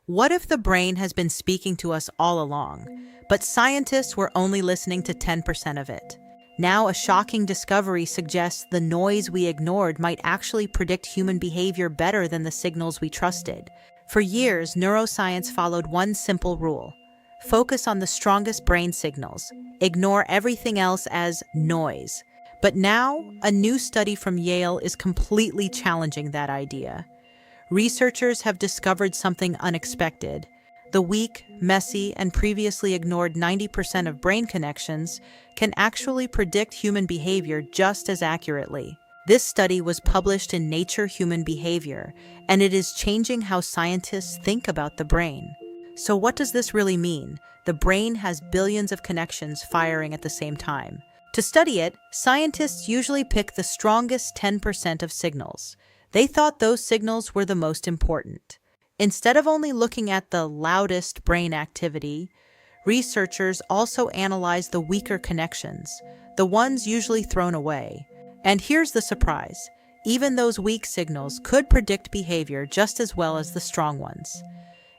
What if the brain has been speaking to us all along, but scientists were only listening to 10% of it? Now, a shocking discovery suggests the noise we ignored might actually predict human behavior better than the signals we trusted. For years, neuroscience followed one simple rule: focus on the strongest brain signals, ignore everything else as noise. But now, a new study from Yale is completely challenging that idea. Researchers have discovered something unexpected. The weak, messy, and previously ignored 90% of brain connections can actually predict human behavior just as accurately. This study was published in Nature Human Behavior, and it is changing how scientists think about the brain. So what does this really mean? The brain has billions of connections firing at the same time. To study it, scientists usually pick the strongest 10% of signals. They thought those signals were the most important. Instead of only looking at the loudest brain activity, researchers also analyzed the weaker connections, the ones usually thrown away. And here's the surprise: even those weak signals could predict behavior just as well as the strong ones.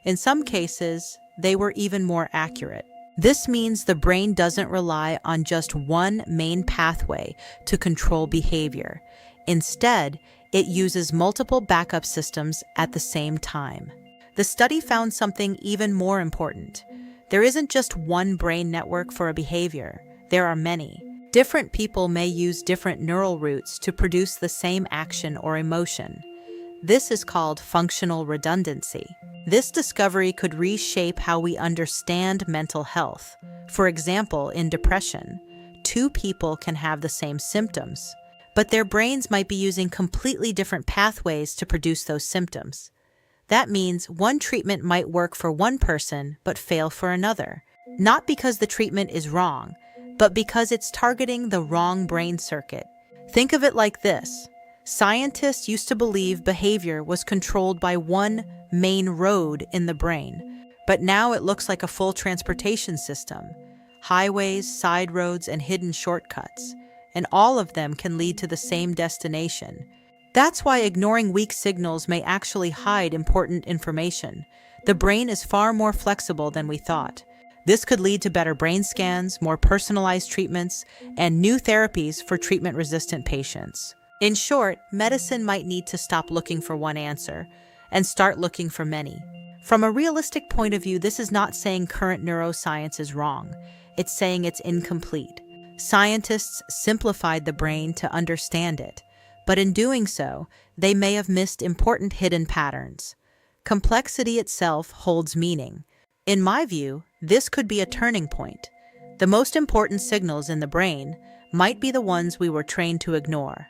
In some cases, they were even more accurate. This means the brain doesn't rely on just one main pathway to control behavior. Instead, it uses multiple backup systems at the same time. The study found something even more important. There isn't just one brain network for a behavior. There are many. Different people may use different neural routes to produce the same action or emotion. This is called functional redundancy. This discovery could reshape how we understand mental health. For example, in depression, two people can have the same symptoms, but their brains might be using completely different pathways to produce those symptoms. That means one treatment might work for one person but fail for another, not because the treatment is wrong, but because it's targeting the wrong brain circuit. Think of it like this. Scientists used to believe behavior was controlled by one main road in the brain, but now it looks like a full transportation system. Highways, side roads, and hidden shortcuts, and all of them can lead to the same destination. That's why ignoring weak signals may actually hide important information. The brain is far more flexible than we thought. This could lead to better brain scans, more personalized treatments, and new therapies for treatment-resistant patients. In short, medicine might need to stop looking for one answer and start looking for many. From a realistic point of view, this is not saying current neuroscience is wrong. It's saying it's incomplete. Scientists simplified the brain to understand it, but in doing so, they may have missed important hidden patterns. Complexity itself holds meaning. In my view, this could be a turning point. The most important signals in the brain might be the ones we were trained to ignore.